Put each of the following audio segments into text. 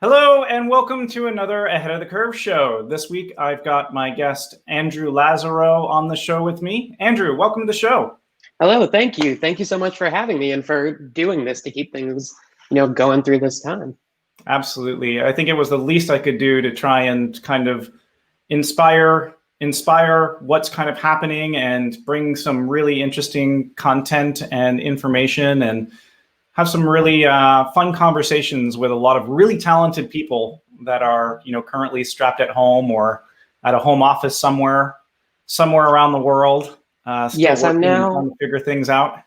Hello and welcome to another Ahead of the Curve show. This week I've got my guest Andrew Lazarow on the show with me. Andrew, welcome to the show. Hello, thank you. Thank you so much for having me and for doing this to keep things, going through this time. Absolutely. I think it was the least I could do to try and kind of inspire what's kind of happening and bring some really interesting content and information and have some really fun conversations with a lot of really talented people that are, currently strapped at home or at a home office somewhere around the world. Yes, I'm now trying to figure things out.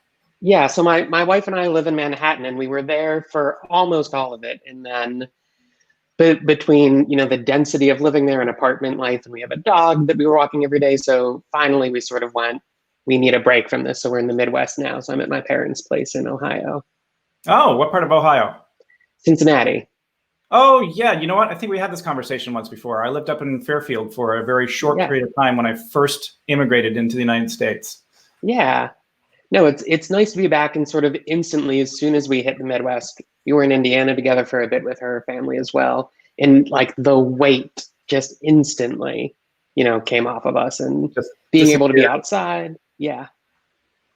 Yeah, so my wife and I live in Manhattan, and we were there for almost all of it. And then between, the density of living there and apartment life, and we have a dog that we were walking every day. So finally we sort of went, we need a break from this. So we're in the Midwest now. So I'm at my parents' place in Ohio. Oh, what part of Ohio? Cincinnati. Oh, yeah. You know what? I think we had this conversation once before. I lived up in Fairfield for a very short period of time when I first immigrated into the United States. Yeah. No, it's nice to be back, and sort of instantly, as soon as we hit the Midwest, we were in Indiana together for a bit with her family as well. And like the weight just instantly, came off of us, and just being able to be outside. Yeah.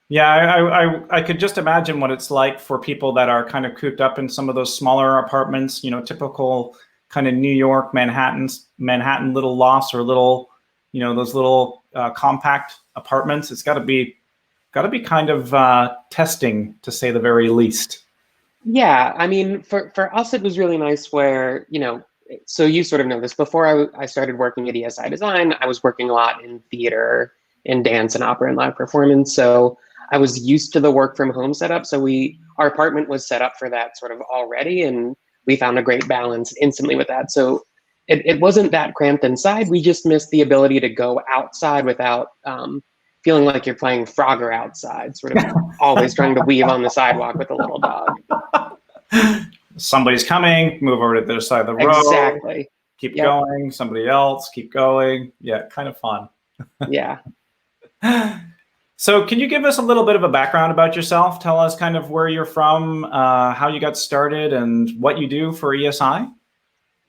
Yeah, I could just imagine what it's like for people that are kind of cooped up in some of those smaller apartments, typical kind of New York, Manhattan little lofts or little, those little compact apartments. It's got to be kind of testing, to say the very least. Yeah, I mean, for us, it was really nice where, so you sort of know this, before I started working at ESI Design, I was working a lot in theater and dance and opera and live performance. So I was used to the work from home setup. So our apartment was set up for that sort of already, and we found a great balance instantly with that. So it wasn't that cramped inside. We just missed the ability to go outside without feeling like you're playing Frogger outside, sort of always trying to weave on the sidewalk with a little dog. Somebody's coming, move over to the other side of the road. Exactly. Keep going, somebody else, keep going. Yeah, kind of fun. Yeah. So can you give us a little bit of a background about yourself? Tell us kind of where you're from, how you got started, and what you do for ESI?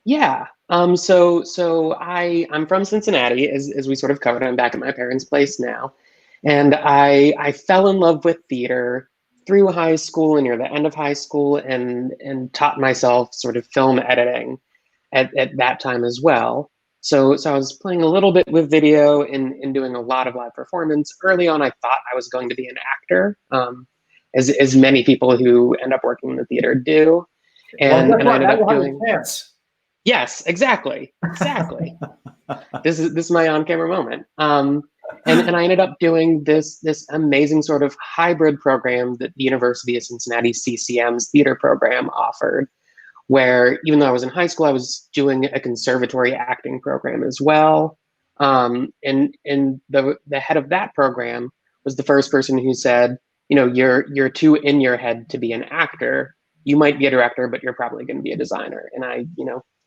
Yeah. So I'm from Cincinnati, as we sort of covered. I'm back at my parents' place now. And I fell in love with theater through high school and near the end of high school, and taught myself sort of film editing at that time as well. So I was playing a little bit with video and doing a lot of live performance. Early on, I thought I was going to be an actor, as many people who end up working in the theater do. And I ended up doing dance. Yes, exactly. This is my on-camera moment. And I ended up doing this amazing sort of hybrid program that the University of Cincinnati CCM's theater program offered, where even though I was in high school, I was doing a conservatory acting program as well. And the head of that program was the first person who said, you're too in your head to be an actor. You might be a director, but you're probably going to be a designer. And I,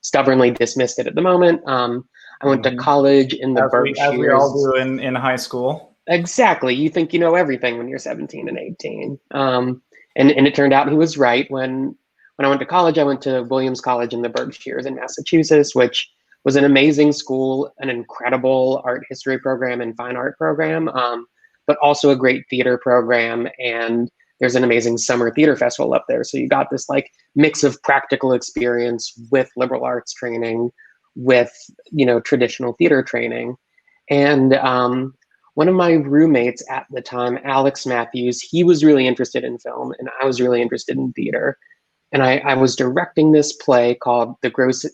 stubbornly dismissed it at the moment. I went to college in the Berkshires. As we all do in high school. Exactly. You think you know everything when you're 17 and 18. And it turned out he was right. When I went to college, I went to Williams College in the Berkshires in Massachusetts, which was an amazing school, an incredible art history program and fine art program, but also a great theater program. And there's an amazing summer theater festival up there. So you got this like mix of practical experience with liberal arts training, with, traditional theater training. And one of my roommates at the time, Alex Matthews, he was really interested in film, and I was really interested in theater. And I was directing this play called Gross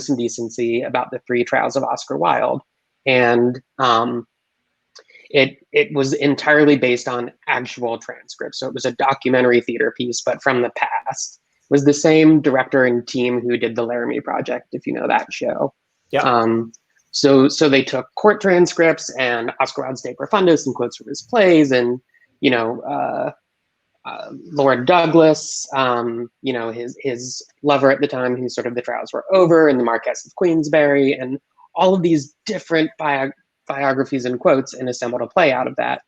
Indecency, about the three trials of Oscar Wilde. And it was entirely based on actual transcripts. So it was a documentary theater piece, but from the past. It was the same director and team who did the Laramie Project, if you know that show. Yeah. So they took court transcripts and Oscar Wilde's De Profundis and quotes from his plays, and Lord Douglas, his lover at the time, who sort of the trials were over, and the Marquess of Queensberry, and all of these different biographies and quotes, and assembled a play out of that.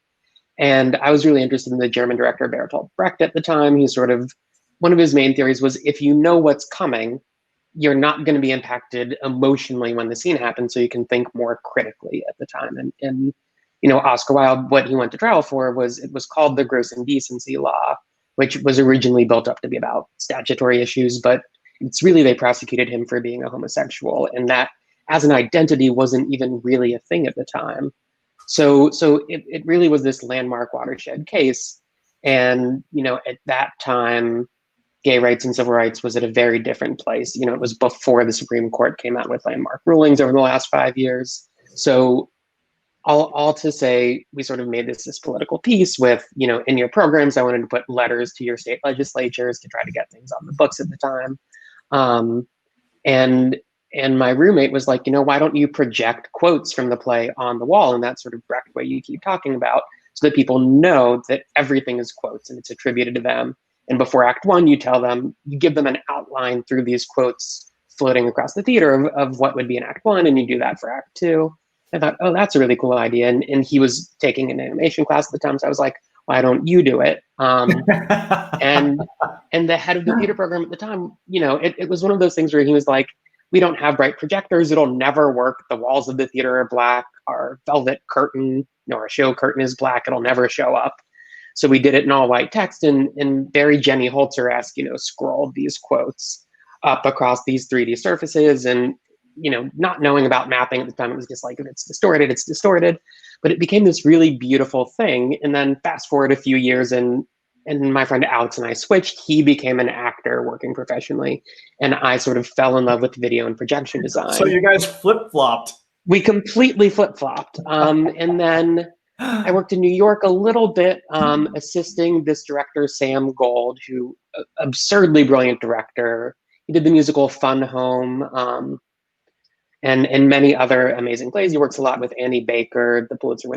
And I was really interested in the German director Bertolt Brecht at the time. He sort of, one of his main theories was, if you know what's coming, you're not going to be impacted emotionally when the scene happens, so you can think more critically at the time. And you know, Oscar Wilde, what he went to trial for was, it was called the gross indecency law, which was originally built up to be about statutory issues, but it's really, they prosecuted him for being a homosexual, and that as an identity wasn't even really a thing at the time. So it really was this landmark watershed case. And, you know, at that time, gay rights and civil rights was at a very different place. You know, it was before the Supreme Court came out with landmark rulings over the last 5 years. So all to say, we sort of made this political piece with, you know, in your programs, I wanted to put letters to your state legislatures to try to get things on the books at the time. And my roommate was like, you know, why don't you project quotes from the play on the wall in that sort of direct way you keep talking about, so that people know that everything is quotes and it's attributed to them. And before Act One, you tell them, you give them an outline through these quotes floating across the theater of what would be in Act One, and you do that for Act Two. I thought, oh, that's a really cool idea. And he was taking an animation class at the time, so I was like, why don't you do it? And the head of the theater program at the time, you know, it was one of those things where he was like, we don't have bright projectors, it'll never work. The walls of the theater are black, our velvet curtain, you know, our show curtain is black, it'll never show up. So we did it in all white text, and very Jenny Holzer-esque, you know, scrolled these quotes up across these 3D surfaces. And, you know, not knowing about mapping at the time, it was just like, if it's distorted, it's distorted. But it became this really beautiful thing. And then fast forward a few years, and my friend Alex and I switched. He became an actor working professionally, and I sort of fell in love with video and projection design. So you guys flip-flopped. We completely flip-flopped. And then I worked in New York a little bit, assisting this director, Sam Gold, who absurdly brilliant director. He did the musical Fun Home, and many other amazing plays. He works a lot with Annie Baker, the Pulitzer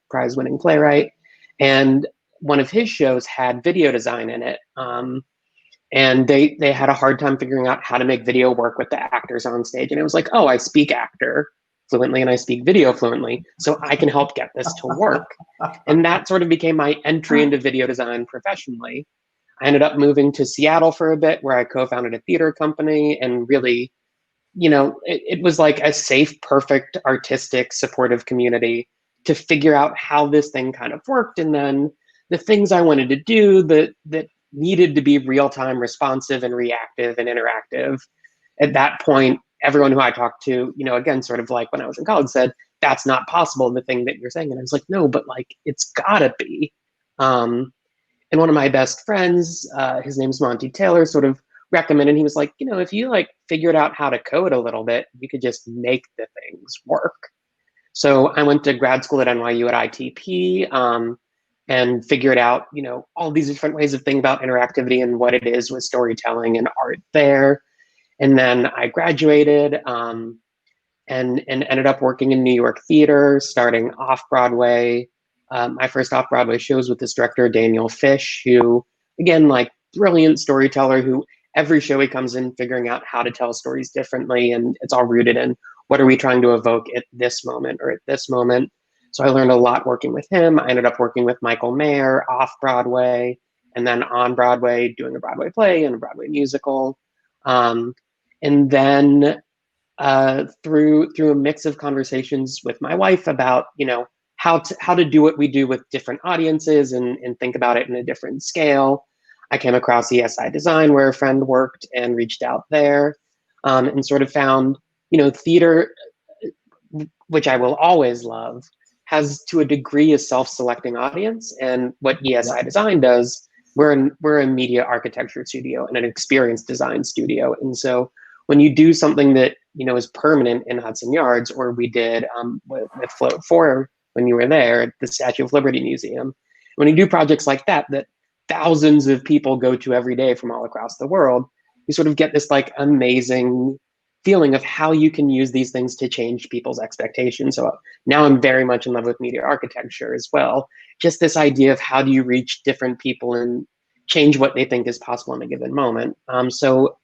Prize-winning playwright. And one of his shows had video design in it. And they had a hard time figuring out how to make video work with the actors on stage. And it was like, oh, I speak actor fluently and I speak video fluently, so I can help get this to work. And that sort of became my entry into video design professionally. I ended up moving to Seattle for a bit, where I co-founded a theater company, and really, you know, it was like a safe, perfect, artistic, supportive community to figure out how this thing kind of worked. And then the things I wanted to do that needed to be real-time responsive and reactive and interactive. At that point, everyone who I talked to, you know, again, sort of like when I was in college, said, that's not possible, the thing that you're saying. And I was like, no, but like, it's gotta be. And one of my best friends, his name's Monty Taylor, sort of recommended, he was like, you know, if you like figured out how to code a little bit, you could just make the things work. So I went to grad school at NYU at ITP, and figured out, you know, all these different ways of thinking about interactivity and what it is with storytelling and art there. And then I graduated, and ended up working in New York theater, starting off-Broadway. My first off-Broadway shows with this director, Daniel Fish, who, again, like, brilliant storyteller, who every show he comes in figuring out how to tell stories differently, and it's all rooted in what are we trying to evoke at this moment or at this moment. So I learned a lot working with him. I ended up working with Michael Mayer off-Broadway, and then on Broadway, doing a Broadway play and a Broadway musical. And then through a mix of conversations with my wife about, you know, how to do what we do with different audiences and think about it in a different scale, I came across ESI Design, where a friend worked, and reached out there, and sort of found, you know, theater, which I will always love, has to a degree a self-selecting audience. And what ESI Design does, we're a media architecture studio and an experience design studio. And so when you do something that, you know, is permanent in Hudson Yards, or we did with Float 4 when you were there at the Statue of Liberty Museum, when you do projects like that thousands of people go to every day from all across the world, you sort of get this like amazing feeling of how you can use these things to change people's expectations. So now I'm very much in love with media architecture as well. Just this idea of how do you reach different people and change what they think is possible in a given moment. So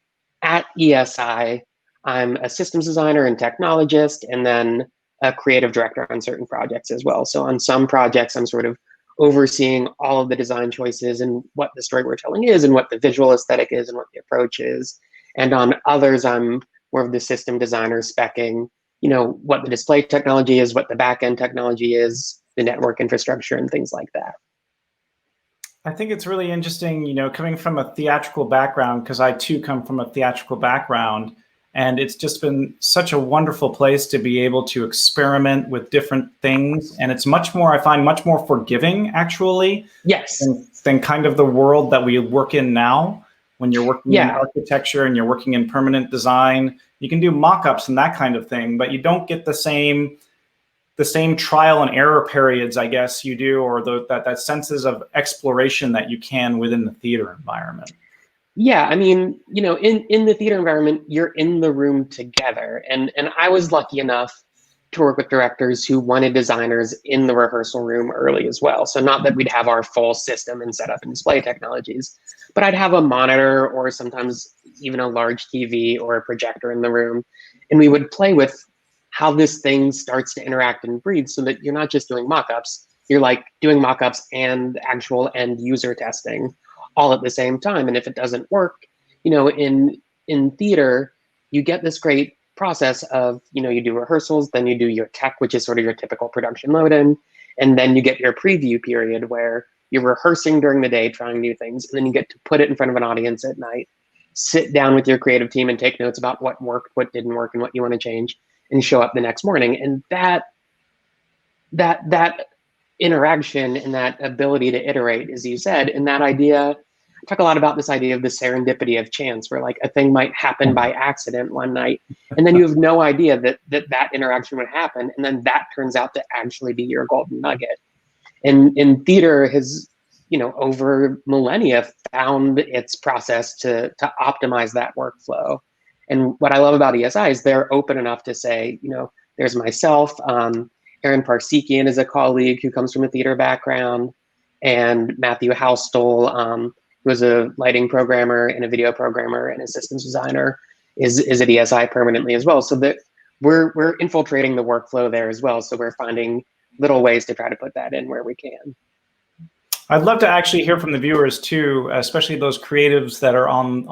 at ESI, I'm a systems designer and technologist, and then a creative director on certain projects as well. So on some projects, I'm sort of overseeing all of the design choices and what the story we're telling is, and what the visual aesthetic is, and what the approach is. And on others, I'm more of the system designer speccing, what the display technology is, what the back-end technology is, the network infrastructure, and things like that. I think it's really interesting, coming from a theatrical background, because I too come from a theatrical background, and it's just been such a wonderful place to be able to experiment with different things. And it's I find much more forgiving, actually, yes, than kind of the world that we work in now. When you're working in architecture and you're working in permanent design, you can do mock-ups and that kind of thing, but you don't get the same trial and error periods, I guess you do, or that senses of exploration that you can within the theater environment. Yeah, I mean, in the theater environment, you're in the room together. And I was lucky enough to work with directors who wanted designers in the rehearsal room early as well. So not that we'd have our full system and setup and display technologies, but I'd have a monitor or sometimes even a large TV or a projector in the room. And we would play with how this thing starts to interact and breathe, so that you're not just doing mock-ups, you're like doing mock-ups and actual end user testing all at the same time. And if it doesn't work, in theater, you get this great process of, you do rehearsals, then you do your tech, which is sort of your typical production load-in, and then you get your preview period where you're rehearsing during the day, trying new things, and then you get to put it in front of an audience at night, sit down with your creative team and take notes about what worked, what didn't work, and what you want to change, and show up the next morning. And that interaction and that ability to iterate, as you said, and that idea, I talk a lot about this idea of the serendipity of chance, where like a thing might happen by accident one night, and then you have no idea that interaction would happen, and then that turns out to actually be your golden nugget. And in theater has, over millennia found its process to optimize that workflow. And what I love about ESI is they're open enough to say, there's myself, Aaron Parsekian is a colleague who comes from a theater background, and Matthew Houstel, who is a lighting programmer and a video programmer and a systems designer, is at ESI permanently as well. So that we're infiltrating the workflow there as well. So we're finding little ways to try to put that in where we can. I'd love to actually hear from the viewers too, especially those creatives that are on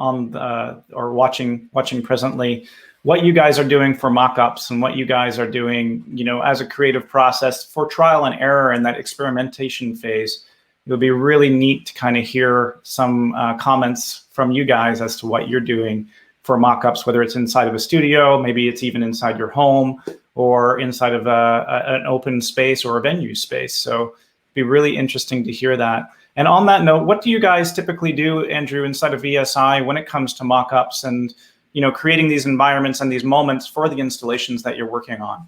or watching presently, what you guys are doing for mock-ups and what you guys are doing, as a creative process for trial and error in that experimentation phase. It would be really neat to kind of hear some comments from you guys as to what you're doing for mock-ups, whether it's inside of a studio, maybe it's even inside your home, or inside of an open space or a venue space. So it'd be really interesting to hear that. And on that note, what do you guys typically do, Andrew, inside of ESI when it comes to mock-ups and creating these environments and these moments for the installations that you're working on?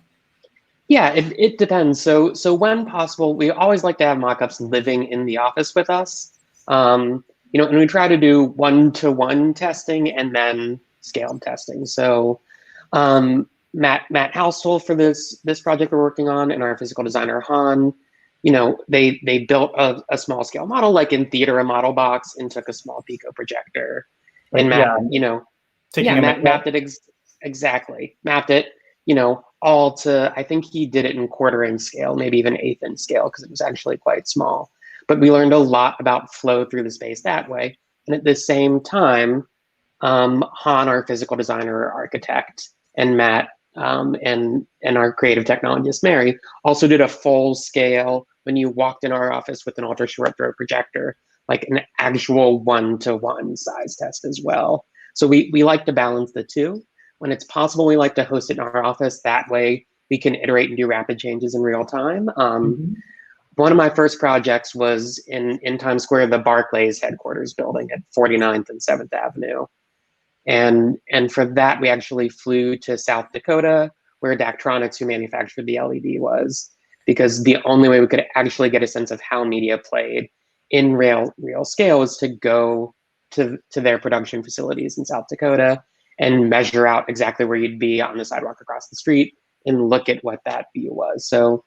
Yeah, it depends. So when possible, we always like to have mock-ups living in the office with us. And we try to do one-to-one testing and then scaled testing. So Matt Houstel for this project we're working on, and our physical designer Han, they built a small scale model, like in theater, a model box, and took a small Pico projector. And Matt, mapped it exactly. Mapped it, all to, I think he did it in 1/4 inch scale, maybe even 1/8 inch scale, because it was actually quite small. But we learned a lot about flow through the space that way. And at the same time, Han, our physical designer, architect, and Matt, and our creative technologist, Mary, also did a full scale, when you walked in our office with an ultra short throw projector, like an actual 1-to-1 size test as well. So we like to balance the two. When it's possible, we like to host it in our office. That way we can iterate and do rapid changes in real time. One of my first projects was in Times Square, the Barclays headquarters building at 49th and 7th Avenue. And for that, we actually flew to South Dakota, where Daktronics, who manufactured the LED, was, because the only way we could actually get a sense of how media played in real scale was to go to their production facilities in South Dakota and measure out exactly where you'd be on the sidewalk across the street and look at what that view was. So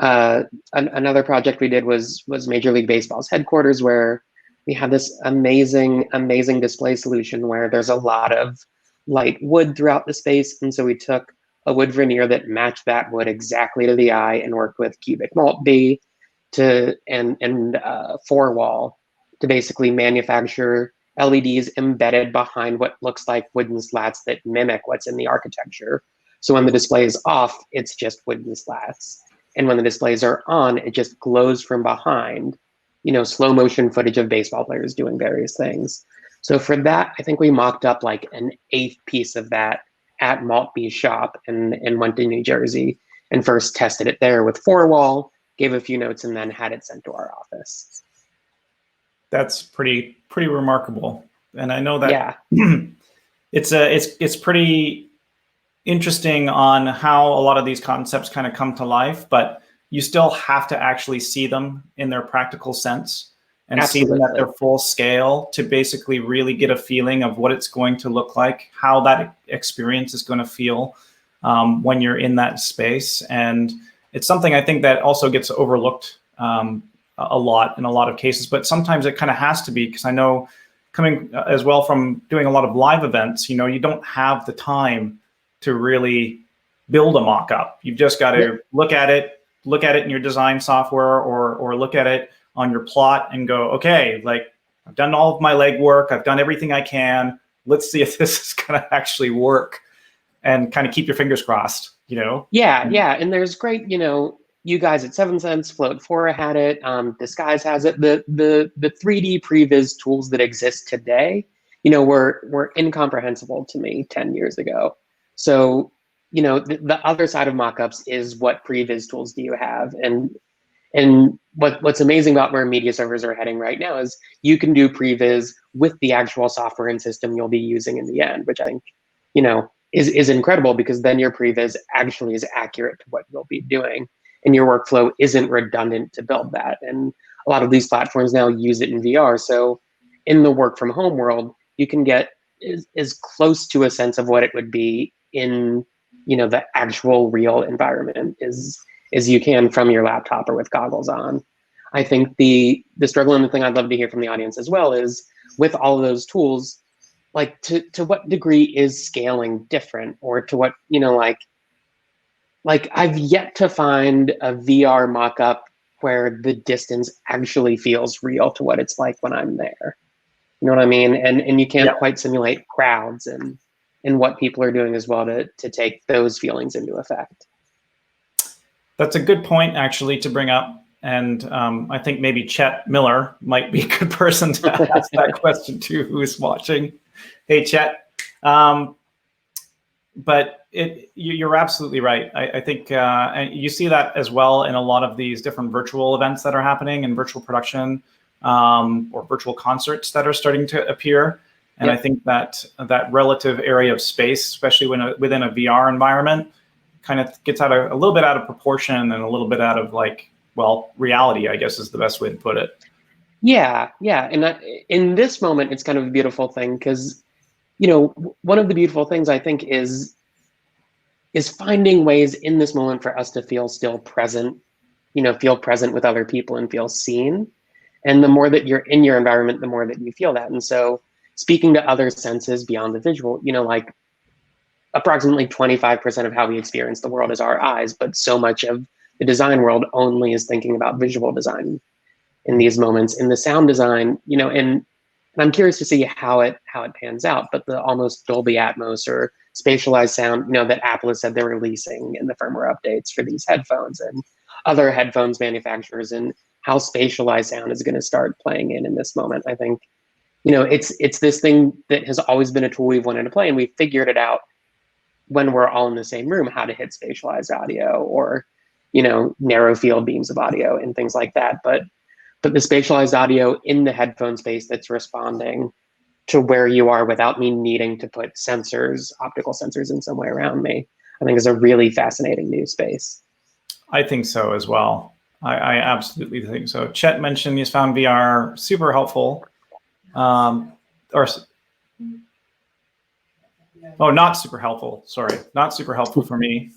another project we did was Major League Baseball's headquarters, where we had this amazing display solution where there's a lot of light wood throughout the space. And so we took a wood veneer that matched that wood exactly to the eye and worked with cubic malt B and 4-wall to basically manufacture LEDs embedded behind what looks like wooden slats that mimic what's in the architecture. So when the display is off, it's just wooden slats. And when the displays are on, it just glows from behind, slow motion footage of baseball players doing various things. So for that, I think we mocked up like an 8th piece of that at Maltby's shop and went to New Jersey and first tested it there with 4-wall, gave a few notes, and then had it sent to our office. That's pretty remarkable. And I know that it's pretty interesting on how a lot of these concepts kind of come to life, but you still have to actually see them in their practical sense and Absolutely. see them at their full scale to basically really get a feeling of what it's going to look like, how that experience is going to feel when you're in that space. And it's something I think that also gets overlooked a lot in a lot of cases, but sometimes it kind of has to be, because I know coming as well from doing a lot of live events, you don't have the time to really build a mock-up. You've just got to look at it in your design software or look at it on your plot and go, okay, like I've done all of my legwork, I've done everything I can. Let's see if this is going to actually work, and kind of keep your fingers crossed, Yeah. And there's great, you guys at 7 Cents, Float 4 had it, Disguise has it. The 3D previs tools that exist today, were incomprehensible to me 10 years ago. So, the other side of mockups is what previs tools do you have? And what's amazing about where media servers are heading right now is you can do previs with the actual software and system you'll be using in the end, which I think, is incredible, because then your previs actually is accurate to what you'll be doing, and your workflow isn't redundant to build that. And a lot of these platforms now use it in VR. So in the work from home world, you can get as close to a sense of what it would be in, the actual real environment as you can from your laptop or with goggles on. I think the struggle, and the thing I'd love to hear from the audience as well, is with all of those tools, like to what degree is scaling different, or to what, like I've yet to find a VR mock-up where the distance actually feels real to what it's like when I'm there. You know what I mean? And you can't quite simulate crowds and what people are doing as well to take those feelings into effect. That's a good point, actually, to bring up. And I think maybe Chet Miller might be a good person to ask that question to, who's watching. Hey, Chet. But you're absolutely right. I think and you see that as well in a lot of these different virtual events that are happening, in virtual production or virtual concerts that are starting to appear. And I think that relative area of space, especially within a VR environment, kind of gets a little bit out of proportion, and a little bit out of reality, I guess is the best way to put it. Yeah. And in this moment, it's kind of a beautiful thing, because, one of the beautiful things I think is finding ways in this moment for us to feel still present, feel present with other people and feel seen. And the more that you're in your environment, the more that you feel that. And so speaking to other senses beyond the visual, like approximately 25% of how we experience the world is our eyes, but so much of the design world only is thinking about visual design in these moments. In the sound design, and I'm curious to see how it pans out, but the almost Dolby Atmos or spatialized sound, that Apple has said they're releasing in the firmware updates for these headphones and other headphones manufacturers, and how spatialized sound is going to start playing in this moment. I think, it's this thing that has always been a tool we've wanted to play, and we figured it out when we're all in the same room, how to hit spatialized audio or, narrow field beams of audio and things like that. But the spatialized audio in the headphone space that's responding to where you are without me needing to put sensors, optical sensors in some way around me, I think is a really fascinating new space. I think so as well. I absolutely think so. Chet mentioned he's found VR super helpful. Not super helpful. Sorry, not super helpful for me.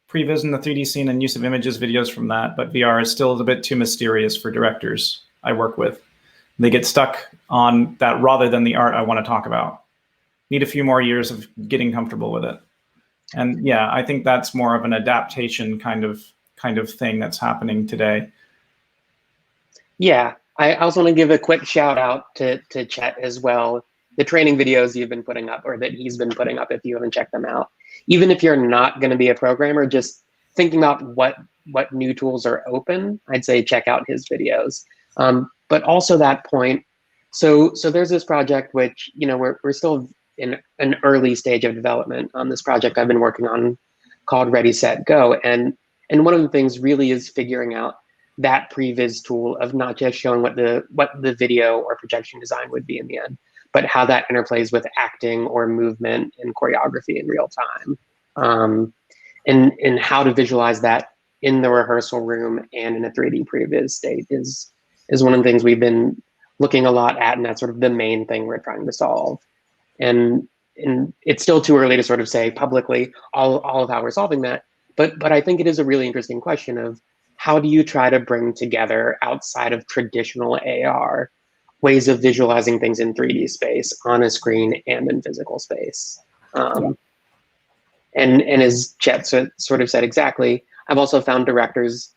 Previs in the 3D scene and use of images, videos from that, but VR is still a bit too mysterious for directors I work with. They get stuck on that rather than the art I want to talk about. Need a few more years of getting comfortable with it. And yeah, I think that's more of an adaptation kind of thing that's happening today. Yeah, I also want to give a quick shout out to Chet as well. The training videos you've been putting up, or that he's been putting up, if you haven't checked them out. Even if you're not going to be a programmer, just thinking about what new tools are open, I'd say check out his videos. But also that point, so there's this project which, you know, we're still in an early stage of development on this project I've been working on called Ready, Set, Go. And one of the things really is figuring out that previs tool of not just showing what the video or projection design would be in the end, but how that interplays with acting or movement and choreography in real time. And how to visualize that in the rehearsal room and in a 3D previs state is one of the things we've been looking a lot at, and that's sort of the main thing we're trying to solve. And it's still too early to sort of say publicly all of how we're solving that, but I think it is a really interesting question of how do you try to bring together, outside of traditional AR, ways of visualizing things in 3D space, on a screen and in physical space. And as Chet sort of said exactly, I've also found directors,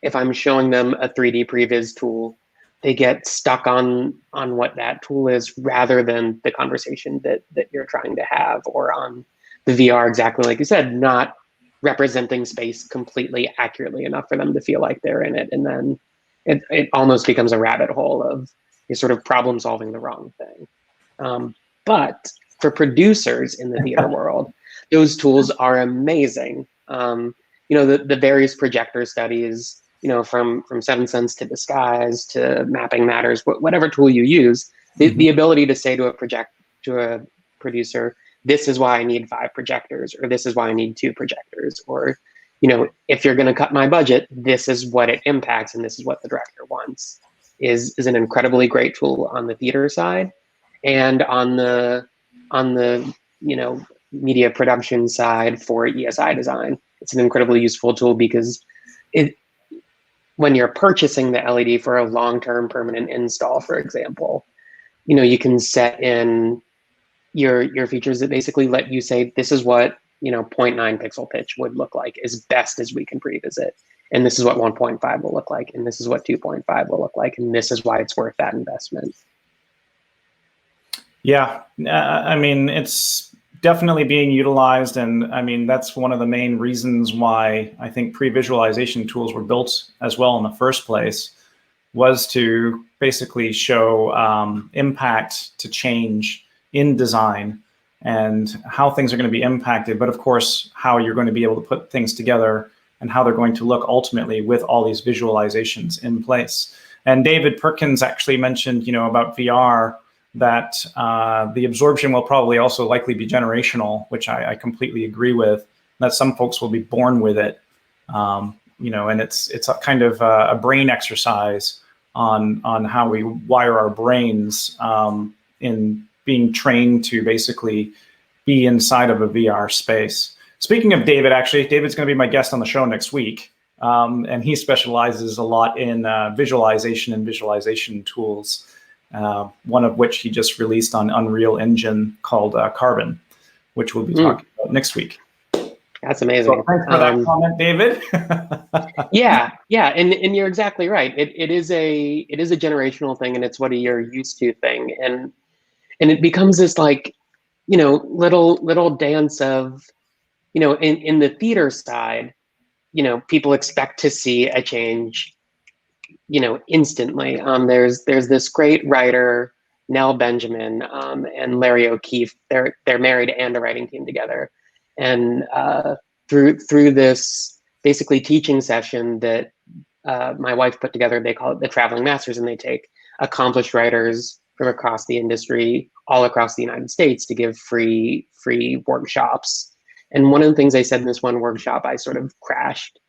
if I'm showing them a 3D previs tool, they get stuck on what that tool is rather than the conversation that you're trying to have, or on the VR, exactly like you said, not representing space completely accurately enough for them to feel like they're in it. And then it almost becomes a rabbit hole of you're sort of problem solving the wrong thing. But for producers in the theater world, those tools are amazing. You know, the various projector studies, you know, from Seven Sense to Disguise to Mapping Matters, whatever tool you use, the ability to say to a producer, this is why I need 5 projectors, or this is why I need 2 projectors, or, you know, if you're going to cut my budget, this is what it impacts and this is what the director wants, is an incredibly great tool on the theater side. And on the you know, media production side for ESI Design, it's an incredibly useful tool, because when you're purchasing the LED for a long-term permanent install, for example, you know, you can set in your features that basically let you say, this is what, you know, 0.9 pixel pitch would look like as best as we can previs, and this is what 1.5 will look like, and this is what 2.5 will look like, and this is why it's worth that investment. Yeah, I mean, it's definitely being utilized, and I mean, that's one of the main reasons why I think pre-visualization tools were built as well in the first place, was to basically show impact to change in design and how things are going to be impacted, but of course, how you're going to be able to put things together and how they're going to look ultimately with all these visualizations in place. And David Perkins actually mentioned, you know, about VR, that the absorption will probably also likely be generational, which I completely agree with, that some folks will be born with it, you know, and it's a kind of a brain exercise on how we wire our brains in being trained to basically be inside of a VR space. Speaking of David, actually, David's going to be my guest on the show next week, and he specializes a lot in visualization and visualization tools. One of which he just released on Unreal Engine called Carbon, which we'll be talking about next week. That's amazing. So thanks for that comment, David. yeah, and you're exactly right. It is a generational thing, and it's what you're used to thing, and it becomes this, like, you know, little dance of, you know, in the theater side, you know, people expect to see a change, you know, instantly. There's this great writer, Nell Benjamin, and Larry O'Keefe. They're married and a writing team together, and through this basically teaching session that my wife put together, they call it the Traveling Masters, and they take accomplished writers from across the industry, all across the United States, to give free workshops. And one of the things they said in this one workshop I sort of crashed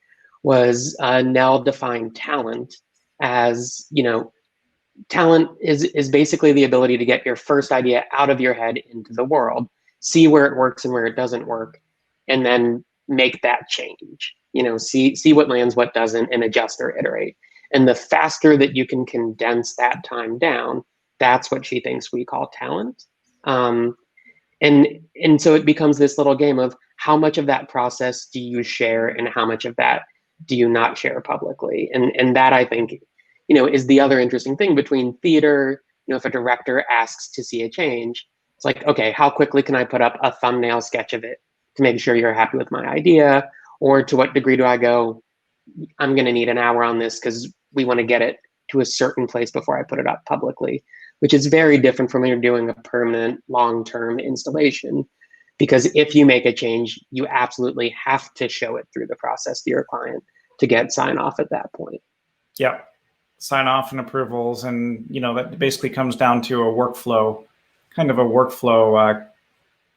was Nell defined talent as, you know, talent is basically the ability to get your first idea out of your head into the world, see where it works and where it doesn't work, and then make that change. You know, see what lands, what doesn't, and adjust or iterate. And the faster that you can condense that time down, that's what she thinks we call talent. And so it becomes this little game of how much of that process do you share and how much of that do you not share publicly? And that, I think, is the other interesting thing between theater. If a director asks to see a change, it's like, okay, how quickly can I put up a thumbnail sketch of it to make sure you're happy with my idea? Or to what degree do I go, I'm going to need an hour on this because we want to get it to a certain place before I put it up publicly, which is very different from when you're doing a permanent long-term installation. Because if you make a change, you absolutely have to show it through the process to your client to get sign off at that point. Yeah, sign off and approvals. And, that basically comes down to a workflow, kind of a workflow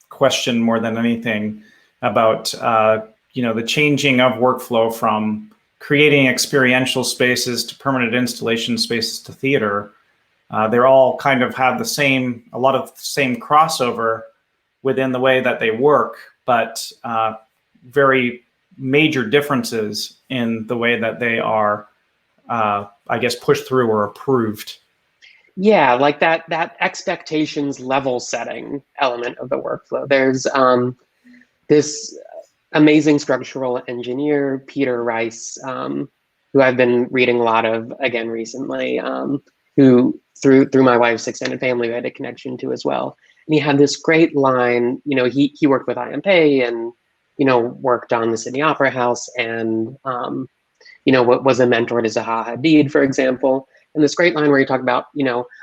question more than anything about, the changing of workflow from creating experiential spaces to permanent installation spaces to theater. They're all kind of have a lot of the same crossover within the way that they work, but very major differences in the way that they are, pushed through or approved. Yeah, like that expectations level setting element of the workflow. There's this amazing structural engineer, Peter Rice, who I've been reading a lot of again recently, who through my wife's extended family we had a connection to as well. And he had this great line, he worked with IMP and, worked on the Sydney Opera House and, what was a mentor to Zaha Hadid, for example. And this great line where you talk about,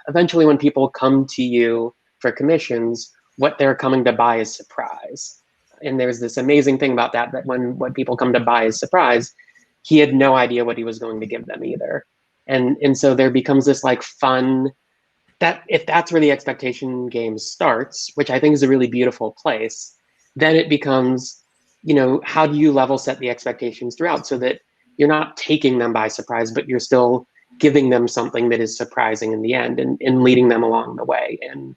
eventually when people come to you for commissions, what they're coming to buy is surprise. And there's this amazing thing about that when what people come to buy is surprise, he had no idea what he was going to give them either. And so there becomes this like fun, that if that's where the expectation game starts, which I think is a really beautiful place, then it becomes, how do you level set the expectations throughout so that you're not taking them by surprise, but you're still giving them something that is surprising in the end and leading them along the way. And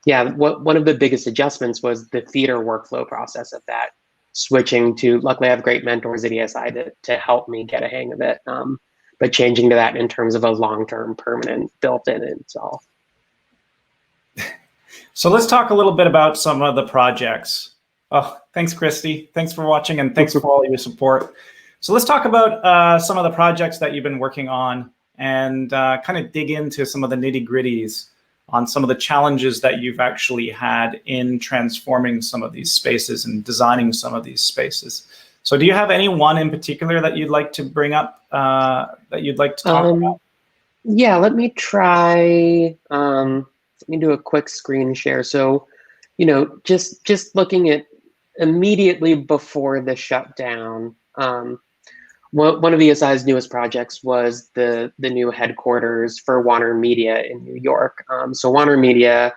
yeah, one of the biggest adjustments was the theater workflow process of that, switching to, luckily I have great mentors at ESI to help me get a hang of it, but changing to that in terms of a long-term permanent built-in install. So let's talk a little bit about some of the projects. Oh, thanks, Christy. Thanks for watching and thanks for all your support. So let's talk about some of the projects that you've been working on and kind of dig into some of the nitty-gritties on some of the challenges that you've actually had in transforming some of these spaces and designing some of these spaces. So do you have any one in particular that you'd like to bring up, that you'd like to talk about? Yeah, let me try, let me do a quick screen share. So, just looking at immediately before the shutdown, one of ESI's newest projects was the new headquarters for Warner Media in New York. So Warner Media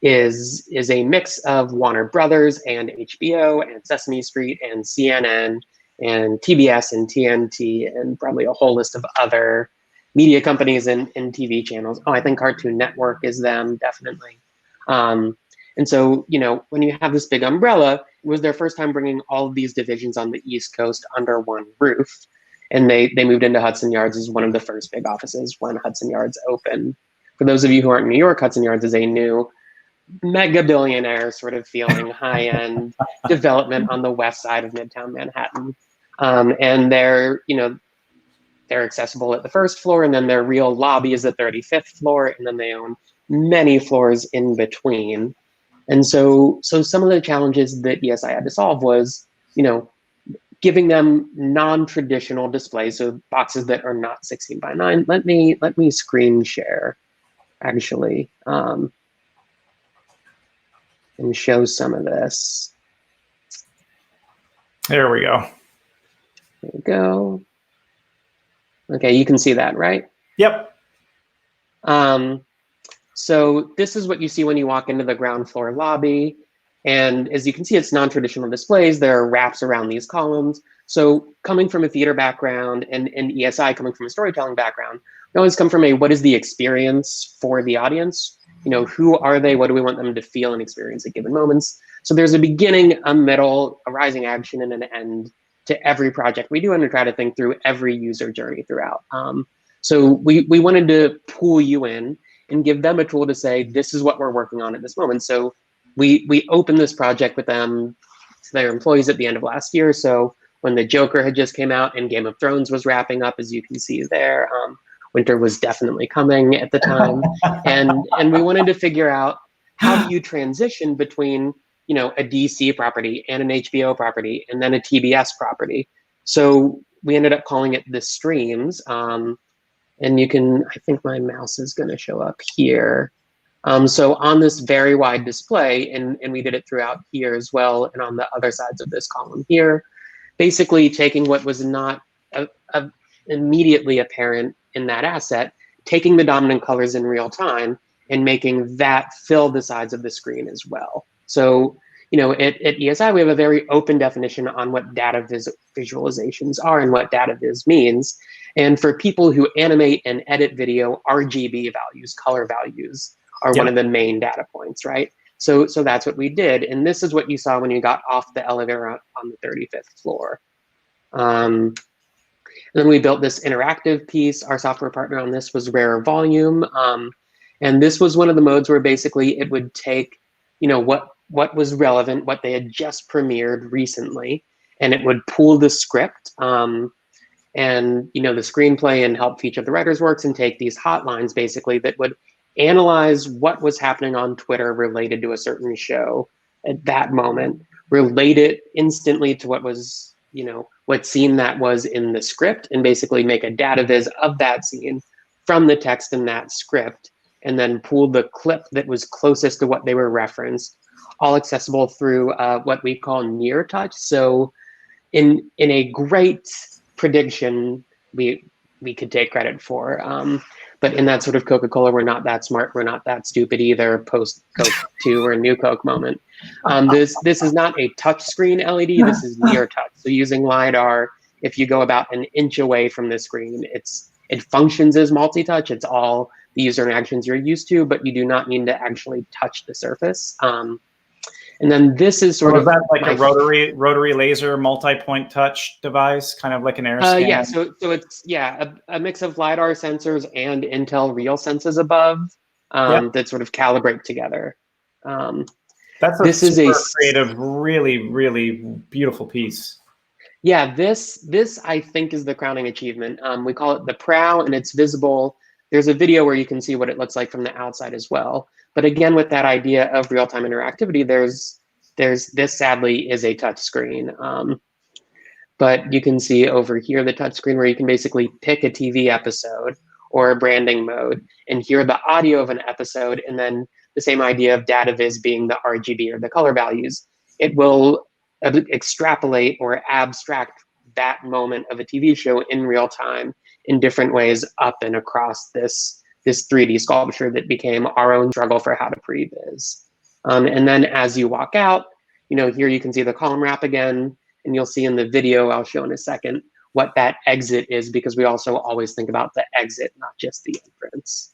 is a mix of Warner Brothers and HBO and Sesame Street and CNN and TBS and TNT and probably a whole list of other media companies and TV channels. Oh, I think Cartoon Network is them, definitely. And so, when you have this big umbrella, it was their first time bringing all of these divisions on the East Coast under one roof. And they moved into Hudson Yards as one of the first big offices when Hudson Yards opened. For those of you who aren't in New York, Hudson Yards is a new mega billionaire sort of feeling high-end development on the west side of Midtown Manhattan. And they're accessible at the first floor, and then their real lobby is the 35th floor, and then they own many floors in between. And so some of the challenges that ESI had to solve was, giving them non-traditional displays, so boxes that are not 16 by 9. Let me screen share, actually, and show some of this. There we go. There we go. Okay, you can see that, right? Yep. So this is what you see when you walk into the ground floor lobby. And as you can see, it's non-traditional displays. There are wraps around these columns. So coming from a theater background and ESI coming from a storytelling background, we always come from what is the experience for the audience? Who are they? What do we want them to feel and experience at given moments? So there's a beginning, a middle, a rising action, and an end to every project we do, and to try to think through every user journey throughout. So we wanted to pull you in and give them a tool to say, this is what we're working on at this moment. So we opened this project with them, to their employees, at the end of last year. So when The Joker had just came out and Game of Thrones was wrapping up, as you can see there, Winter was definitely coming at the time. And we wanted to figure out, how do you transition between, you know, a DC property and an HBO property and then a TBS property? So we ended up calling it the streams. And you can, I think my mouse is going to show up here. So on this very wide display, and we did it throughout here as well, and on the other sides of this column here, basically taking what was not immediately apparent in that asset, taking the dominant colors in real time and making that fill the sides of the screen as well. So, you know, at ESI, we have a very open definition on what data visualizations are and what data viz means. And for people who animate and edit video, RGB values, color values, are one of the main data points, right? So that's what we did. And this is what you saw when you got off the elevator on the 35th floor. And then we built this interactive piece. Our software partner on this was Rare Volume. And this was one of the modes where basically it would take, you know, what was relevant, what they had just premiered recently, and it would pool the script and, you know, the screenplay and help feature the writer's works, and take these hotlines basically that would analyze what was happening on Twitter related to a certain show at that moment, relate it instantly to what was, you know, what scene that was in the script, and basically make a data viz of that scene from the text in that script, and then pool the clip that was closest to what they were referenced, all accessible through what we call near touch. So in a great prediction, we could take credit for. But in that sort of Coca-Cola, we're not that smart, we're not that stupid either, post Coke 2 or New Coke moment. This is not a touch screen LED, this is near touch. So using LiDAR, if you go about an inch away from the screen, it functions as multi-touch. It's all the user interactions you're used to, but you do not need to actually touch the surface. And then this is sort of that like a rotary laser multi-point touch device, kind of like an air scanner? Yeah, so it's a mix of LiDAR sensors and Intel Real Senses above that sort of calibrate together. That's a super creative, really, really beautiful piece. Yeah, this I think is the crowning achievement. We call it the prow, and it's visible. There's a video where you can see what it looks like from the outside as well. But again, with that idea of real-time interactivity, there's this sadly is a touch screen. But you can see over here the touch screen where you can basically pick a TV episode or a branding mode and hear the audio of an episode, and then the same idea of data viz being the RGB or the color values. It will extrapolate or abstract that moment of a TV show in real time in different ways up and across this 3D sculpture that became our own struggle for how to pre-viz. And then as you walk out, you know, here you can see the column wrap again, and you'll see in the video I'll show in a second what that exit is, because we also always think about the exit, not just the entrance.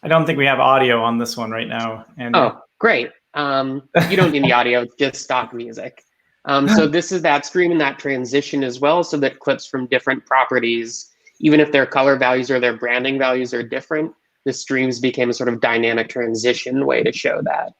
I don't think we have audio on this one right now. Oh, great. You don't need the audio, just stock music. So this is that stream and that transition as well, so that clips from different properties, even if their color values or their branding values are different, the streams became a sort of dynamic transition way to show that.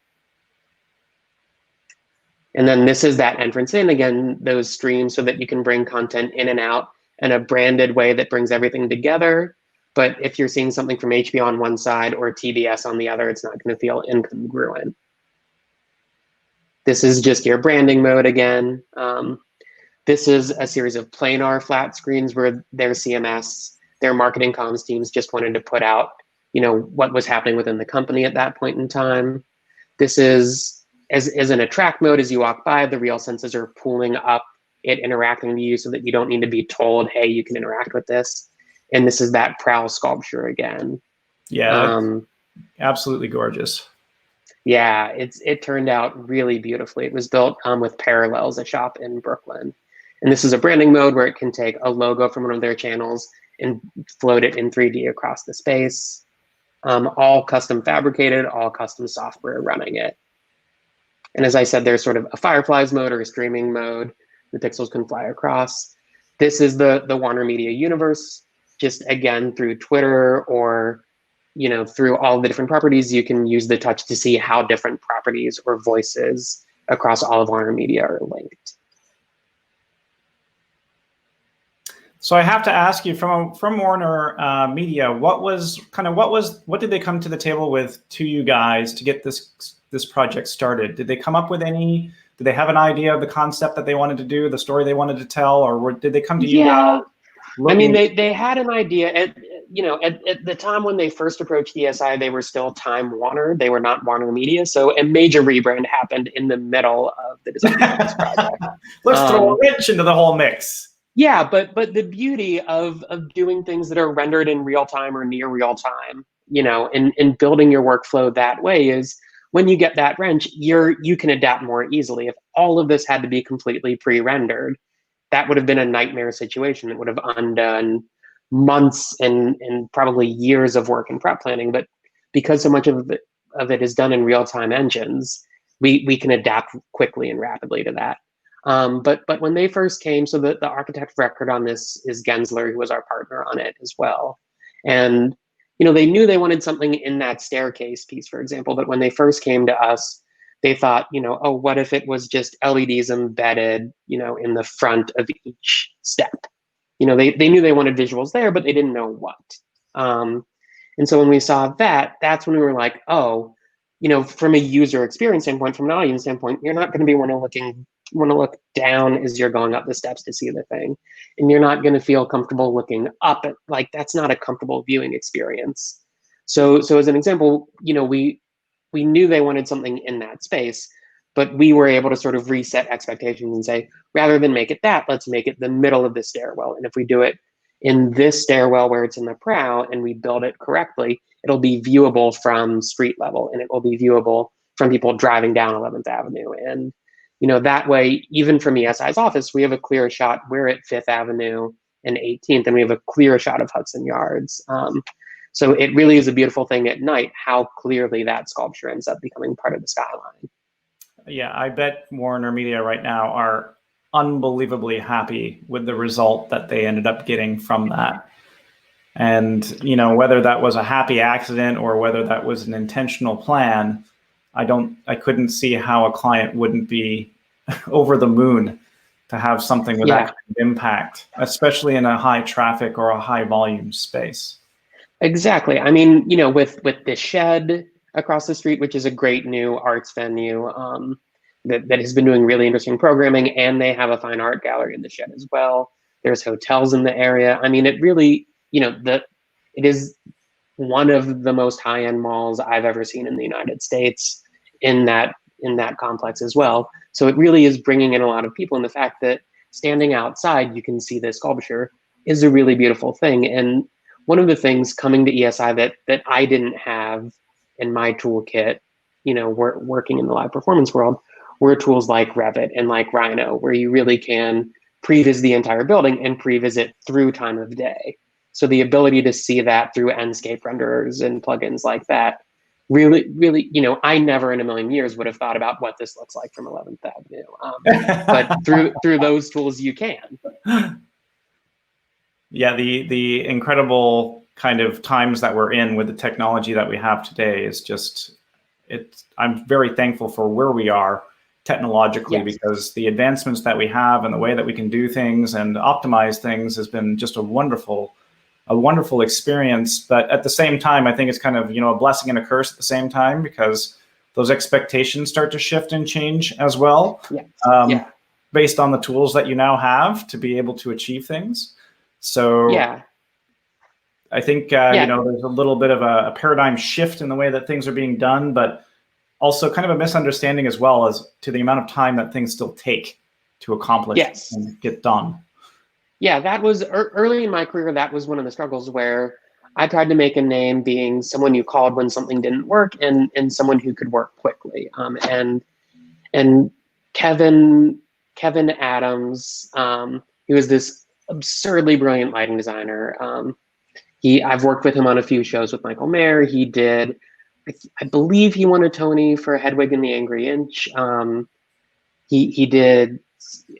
And then this is that entrance in, again, those streams so that you can bring content in and out in a branded way that brings everything together. But if you're seeing something from HBO on one side or TBS on the other, it's not going to feel incongruent. This is just your branding mode again. This is a series of planar flat screens where their CMS, their marketing comms teams just wanted to put out, you know, what was happening within the company at that point in time. This is, as in a track mode, as you walk by, the real senses are pulling up it, interacting with you so that you don't need to be told, hey, you can interact with this. And this is that prowl sculpture again. Yeah, absolutely gorgeous. Yeah, it turned out really beautifully. It was built with Parallels, a shop in Brooklyn. And this is a branding mode where it can take a logo from one of their channels and float it in 3D across the space. All custom fabricated, all custom software running it. And as I said, there's sort of a Fireflies mode or a streaming mode. The pixels can fly across. This is the Warner Media universe. Just again, through Twitter or, you know, through all the different properties, you can use the touch to see how different properties or voices across all of Warner Media are linked. So I have to ask you, from Warner Media, what did they come to the table with to you guys to get this project started? Did they come up with any? Did they have an idea of the concept that they wanted to do, the story they wanted to tell, or did they come to you guys? I mean, they had an idea at the time when they first approached ESI, they were still Time Warner. They were not Warner Media. So a major rebrand happened in the middle of the design of this project. Let's throw a wrench into the whole mix. Yeah, but the beauty of doing things that are rendered in real time or near real time, and building your workflow that way is when you get that wrench, you can adapt more easily. If all of this had to be completely pre-rendered, that would have been a nightmare situation. It would have undone months and probably years of work and prep planning. But because so much of it is done in real-time engines, we can adapt quickly and rapidly to that. But when they first came, so the architect of record on this is Gensler, who was our partner on it as well. And they knew they wanted something in that staircase piece, for example. But when they first came to us, they thought, oh, what if it was just LEDs embedded, in the front of each step? They knew they wanted visuals there, but they didn't know what. And so when we saw that, that's when we were like, oh, from a user experience standpoint, from an audience standpoint, you're not going to be want to look down as you're going up the steps to see the thing, and you're not going to feel comfortable looking up at, that's not a comfortable viewing experience. So as an example, we knew they wanted something in that space, but we were able to sort of reset expectations and say, rather than make it that, let's make it the middle of the stairwell. And if we do it in this stairwell where it's in the prow and we build it correctly, it'll be viewable from street level, and it will be viewable from people driving down 11th Avenue. And that way, even from ESI's office, we have a clear shot. We're at 5th Avenue and 18th, and we have a clear shot of Hudson Yards. So it really is a beautiful thing at night, how clearly that sculpture ends up becoming part of the skyline. Yeah, I bet Warner Media right now are unbelievably happy with the result that they ended up getting from that. And, whether that was a happy accident or whether that was an intentional plan, I couldn't see how a client wouldn't be over the moon to have something with that kind of impact, especially in a high traffic or a high volume space. Exactly. I mean, with the Shed across the street, which is a great new arts venue that has been doing really interesting programming, and they have a fine art gallery in the Shed as well. There's hotels in the area. I mean, it really, it is one of the most high-end malls I've ever seen in the United States in that complex as well. So it really is bringing in a lot of people, and the fact that standing outside, you can see this sculpture is a really beautiful thing. And one of the things coming to ESI that I didn't have in my toolkit, working in the live performance world, were tools like Revit and like Rhino, where you really can previs the entire building and previs through time of day. So the ability to see that through Enscape renderers and plugins like that, really, I never in a million years would have thought about what this looks like from 11th Avenue. But through those tools, you can. Yeah, the incredible kind of times that we're in with the technology that we have today is just, I'm very thankful for where we are technologically, because the advancements that we have and the way that we can do things and optimize things has been just a wonderful experience. But at the same time, I think it's kind of, a blessing and a curse at the same time, because those expectations start to shift and change as well, based on the tools that you now have to be able to achieve things. So I think, there's a little bit of a paradigm shift in the way that things are being done, but also kind of a misunderstanding as well as to the amount of time that things still take to accomplish and get done. Yeah, that was early in my career. That was one of the struggles where I tried to make a name being someone you called when something didn't work and someone who could work quickly. And Kevin Adams, he was this absurdly brilliant lighting designer. I've worked with him on a few shows with Michael Mayer. He did, I believe he won a Tony for Hedwig and the Angry Inch. He did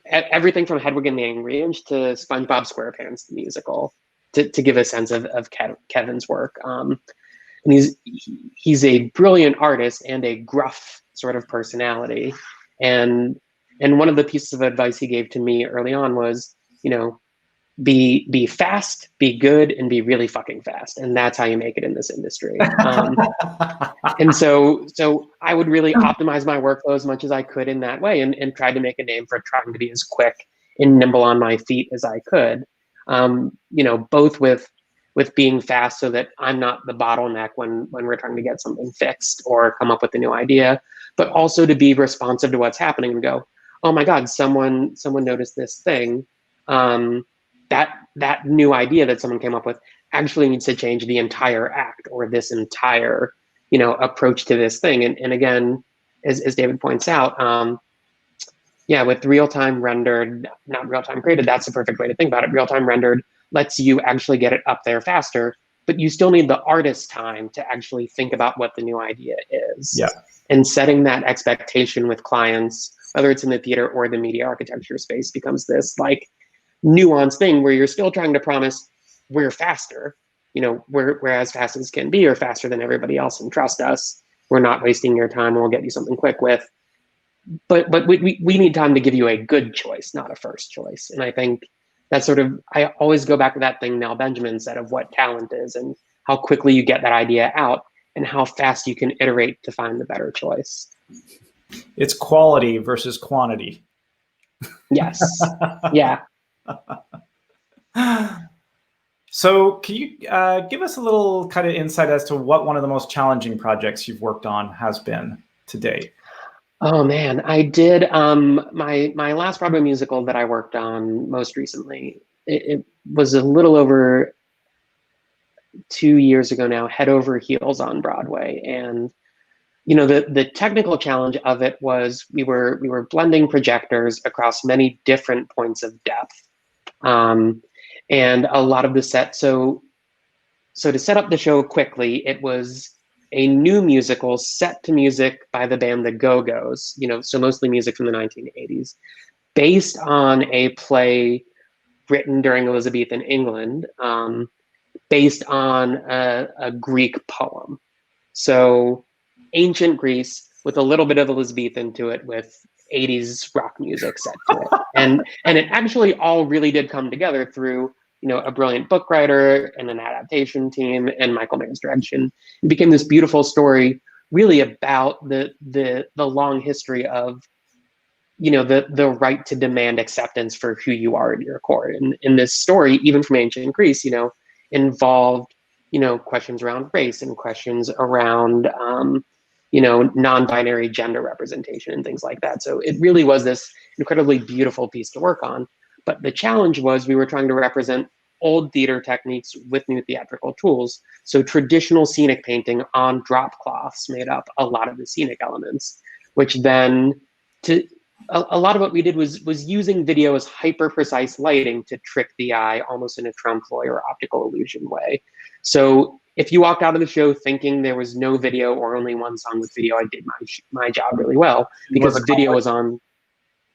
everything from Hedwig and the Angry Inch to SpongeBob SquarePants the musical, to give a sense of Kevin's work. And he's a brilliant artist and a gruff sort of personality. And one of the pieces of advice he gave to me early on was, you know, be fast, be good, and be really fucking fast. And that's how you make it in this industry. And so I would really optimize my workflow as much as I could in that way, and try to make a name for trying to be as quick and nimble on my feet as I could. You know, both with being fast so that I'm not the bottleneck when we're trying to get something fixed or come up with a new idea, but also to be responsive to what's happening and go, oh my God, someone noticed this thing. That new idea that someone came up with actually needs to change the entire act or this entire, you know, approach to this thing. And again, as David points out, yeah, with real-time rendered, not real-time created, that's the perfect way to think about it. Real-time rendered lets you actually get it up there faster, but you still need the artist's time to actually think about what the new idea is. Yeah. And setting that expectation with clients, whether it's in the theater or the media architecture space, becomes this like nuanced thing where you're still trying to promise we're faster, you know, we're as fast as can be or faster than everybody else, and trust us, we're not wasting your time, we'll get you something quick with. But we need time to give you a good choice, not a first choice. And I think that's sort of, I always go back to that thing Mel Benjamin said of what talent is and how quickly you get that idea out and how fast you can iterate to find the better choice. It's quality versus quantity. Yes. Yeah. So can you give us a little kind of insight as to what one of the most challenging projects you've worked on has been to date? Oh man, I did my last Broadway musical that I worked on most recently. It was a little over 2 years ago now, Head Over Heels on Broadway. And you know, the technical challenge of it was we were blending projectors across many different points of depth. And a lot of the set, so to set up the show quickly, it was a new musical set to music by the band The Go-Go's, you know, so mostly music from the 1980s, based on a play written during Elizabethan England, based on a Greek poem. So ancient Greece with a little bit of Elizabethan to it, with 80s rock music set to it. And it actually all really did come together through, you know, a brilliant book writer and an adaptation team and Michael Mann's direction. It became this beautiful story really about the long history of, you know, the right to demand acceptance for who you are at your core. And in this story, even from ancient Greece, you know, involved, you know, questions around race and questions around, you know, non-binary gender representation and things like that. So it really was this incredibly beautiful piece to work on. But the challenge was we were trying to represent old theater techniques with new theatrical tools. So traditional scenic painting on drop cloths made up a lot of the scenic elements, which then a lot of what we did was using video as hyper precise lighting to trick the eye almost in a trompe-l'oeil or optical illusion way. So if you walked out of the show thinking there was no video or only one song with video, I did my job really well, because video was on.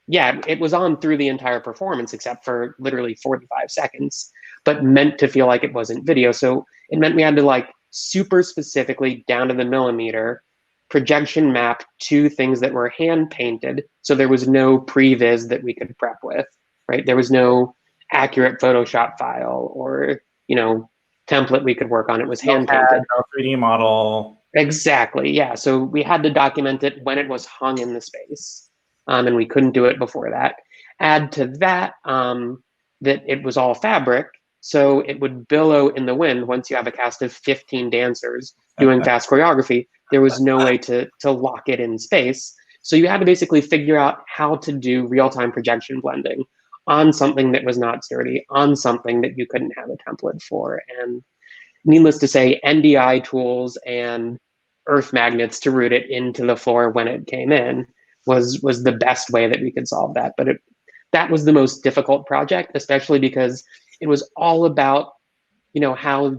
Yeah, it was on through the entire performance except for literally 45 seconds, but meant to feel like it wasn't video. So it meant we had to like super specifically down to the millimeter projection map to things that were hand painted. So there was no previs that we could prep with, right? There was no accurate Photoshop file or, you know, template we could work on. It was hand painted. No 3D model. Exactly, yeah. So we had to document it when it was hung in the space. And we couldn't do it before that. Add to that that it was all fabric, so it would billow in the wind once you have a cast of 15 dancers doing fast choreography. There was no way to lock it in space. So you had to basically figure out how to do real-time projection blending on something that was not sturdy, on something that you couldn't have a template for. And needless to say, NDI tools and earth magnets to root it into the floor when it came in was the best way that we could solve that. But that was the most difficult project, especially because it was all about, you know, how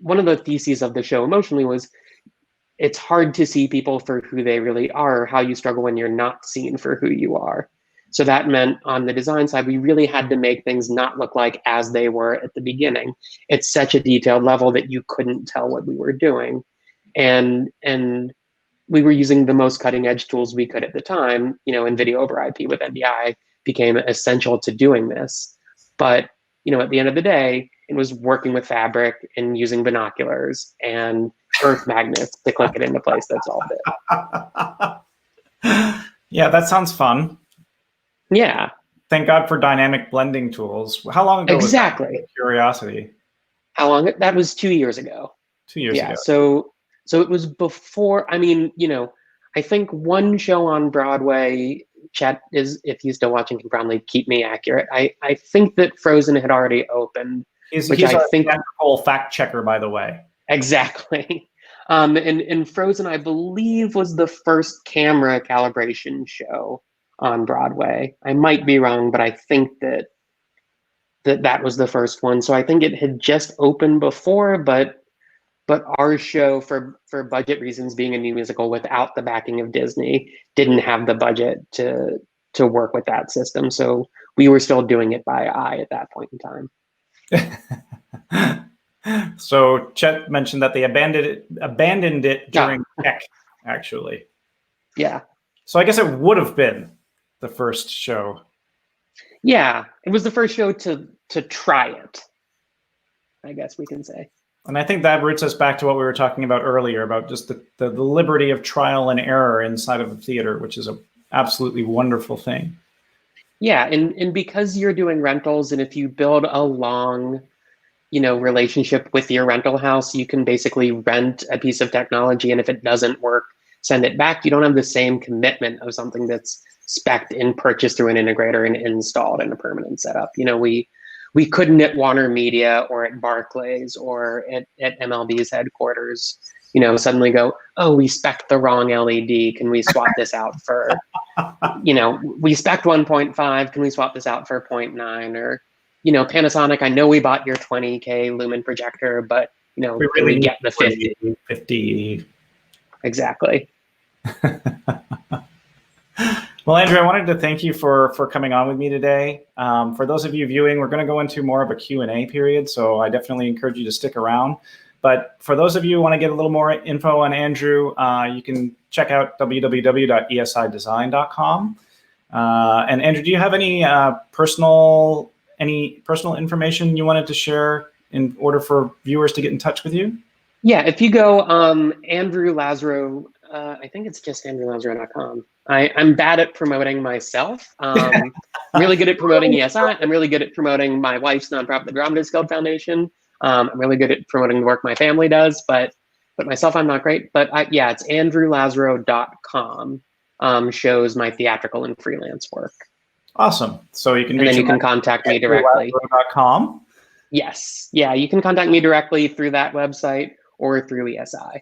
one of the theses of the show emotionally was it's hard to see people for who they really are, or how you struggle when you're not seen for who you are. So that meant on the design side, we really had to make things not look like as they were at the beginning. It's such a detailed level that you couldn't tell what we were doing. And we were using the most cutting edge tools we could at the time, and video over IP with NDI became essential to doing this. But, at the end of the day, it was working with fabric and using binoculars and earth magnets to click it into place that solved it. Yeah, that sounds fun. Yeah. Thank God for dynamic blending tools. How long ago Exactly. was that? Curiosity. How long? That was 2 years ago. 2 years ago. So it was before, I think one show on Broadway, Chet is, if he's still watching, can probably keep me accurate. I think that Frozen had already opened. He's a technical fact checker, by the way. Exactly. And Frozen, I believe, was the first camera calibration show on Broadway. I might be wrong, but I think that was the first one. So I think it had just opened before, but our show, for budget reasons, being a new musical without the backing of Disney, didn't have the budget to work with that system. So we were still doing it by eye at that point in time. So Chet mentioned that they abandoned it during tech, actually. Yeah. So I guess it would have been the first show. Yeah, it was the first show to try it, I guess we can say. And I think that roots us back to what we were talking about earlier about just the liberty of trial and error inside of the theater, which is an absolutely wonderful thing. Yeah, and because you're doing rentals, and if you build a long, relationship with your rental house, you can basically rent a piece of technology, and if it doesn't work, send it back. You don't have the same commitment of something that's spec'd and purchased through an integrator and installed in a permanent setup. We couldn't at Warner Media or at Barclays or at MLB's headquarters, suddenly go, oh, we spec'd the wrong LED. Can we swap this out for, we spec'd 1.5. Can we swap this out for 0.9? Or, Panasonic, I know we bought your 20K lumen projector, but, we really get the 50. 50. Exactly. Well, Andrew, I wanted to thank you for coming on with me today. For those of you viewing, we're going to go into more of a Q&A period, so I definitely encourage you to stick around. But for those of you who want to get a little more info on Andrew, you can check out www.esidesign.com. And Andrew, do you have any personal information you wanted to share in order for viewers to get in touch with you? Yeah, if you go Andrew Lazarow, I think it's just andrewlazarow.com. I'm bad at promoting myself. I'm really good at promoting ESI. I'm really good at promoting my wife's nonprofit, the Dramatists Guild Foundation. I'm really good at promoting the work my family does, but myself, I'm not great. But it's andrewlazarow.com. Shows my theatrical and freelance work. Awesome. So you can and then you can contact me directly. andrewlazarow.com. Yes. Yeah, you can contact me directly through that website or through ESI.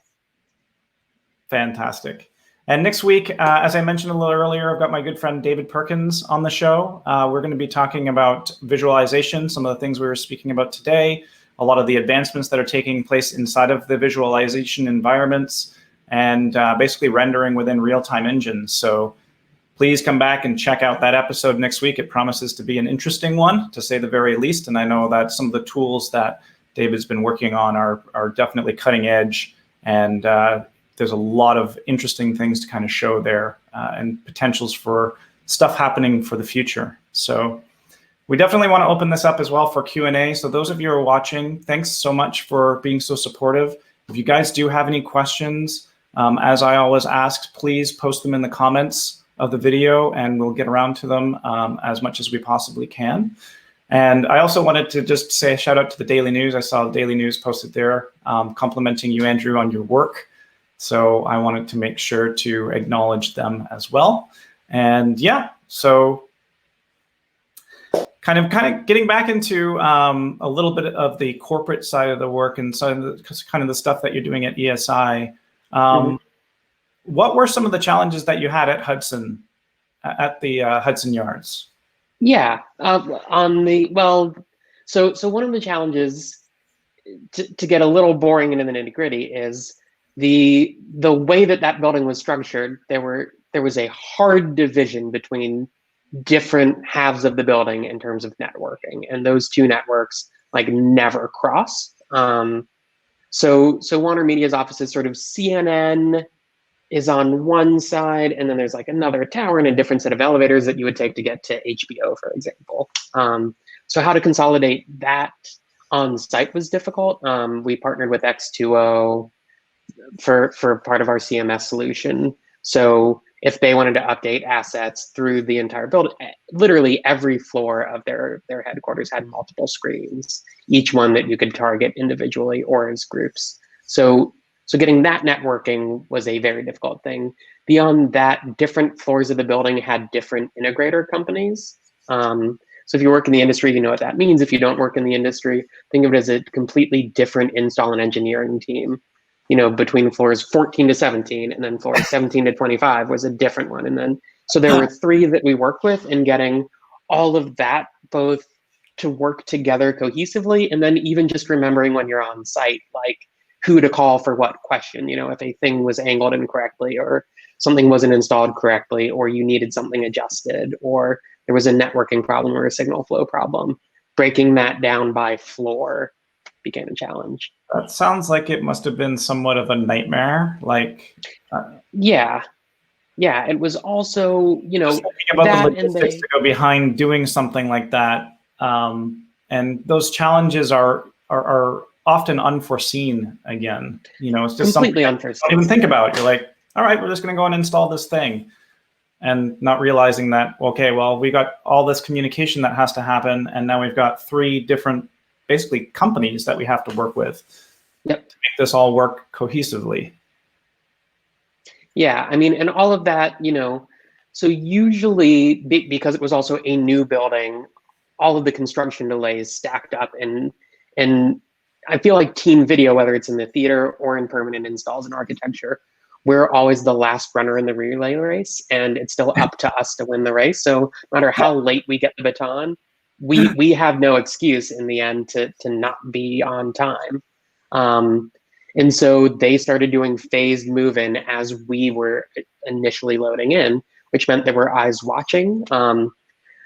Fantastic. And next week, as I mentioned a little earlier, I've got my good friend David Perkins on the show. We're going to be talking about visualization, some of the things we were speaking about today, a lot of the advancements that are taking place inside of the visualization environments, and basically rendering within real-time engines. So please come back and check out that episode next week. It promises to be an interesting one, to say the very least. And I know that some of the tools that David's been working on are definitely cutting edge, and there's a lot of interesting things to kind of show there and potentials for stuff happening for the future. So we definitely want to open this up as well for Q&A. So those of you who are watching, thanks so much for being so supportive. If you guys do have any questions, as I always ask, please post them in the comments of the video and we'll get around to them as much as we possibly can. And I also wanted to just say a shout out to the Daily News. I saw the Daily News posted there complimenting you, Andrew, on your work. So I wanted to make sure to acknowledge them as well. And yeah, so kind of getting back into a little bit of the corporate side of the work and some of the kind of the stuff that you're doing at ESI. What were some of the challenges that you had at Hudson, at the Hudson Yards? Yeah, so one of the challenges, to get a little boring into the nitty-gritty, is the way that building was structured. There was a hard division between different halves of the building in terms of networking, and those two networks never cross. So Warner Media's offices, sort of CNN, is on one side, and then there's like another tower and a different set of elevators that you would take to get to HBO, for example. So how to consolidate that on site was difficult. We partnered with X2O for part of our CMS solution. So if they wanted to update assets through the entire building, literally every floor of their headquarters had multiple screens, each one that you could target individually or as groups. So getting that networking was a very difficult thing. Beyond that, different floors of the building had different integrator companies. So if you work in the industry, you know what that means. If you don't work in the industry, think of it as a completely different install and engineering team. You know, between floors 14 to 17, and then floors 17 to 25 was a different one. And then, so there were 3 that we worked with, and getting all of that both to work together cohesively, and then even just remembering when you're on site, like who to call for what question. You know, if a thing was angled incorrectly, or something wasn't installed correctly, or you needed something adjusted, or there was a networking problem or a signal flow problem, breaking that down by floor became a challenge. That sounds like it must have been somewhat of a nightmare. Like, yeah, it was also, you know, just thinking about that, the logistics to go behind doing something like that, and those challenges are often unforeseen. Again, you know, it's just completely something unforeseen. you don't even think about. You're like, all right, we're just going to go and install this thing, and not realizing that, okay, well, we got all this communication that has to happen, and now we've got 3 different, basically, companies that we have to work with to make this all work cohesively. Yeah, I mean, and all of that, you know, so usually because it was also a new building, all of the construction delays stacked up, and I feel like team video, whether it's in the theater or in permanent installs and architecture, we're always the last runner in the relay race, and it's still up to us to win the race. So no matter how late we get the baton, we have no excuse in the end to not be on time. And so they started doing phased move-in as we were initially loading in, which meant there were eyes watching,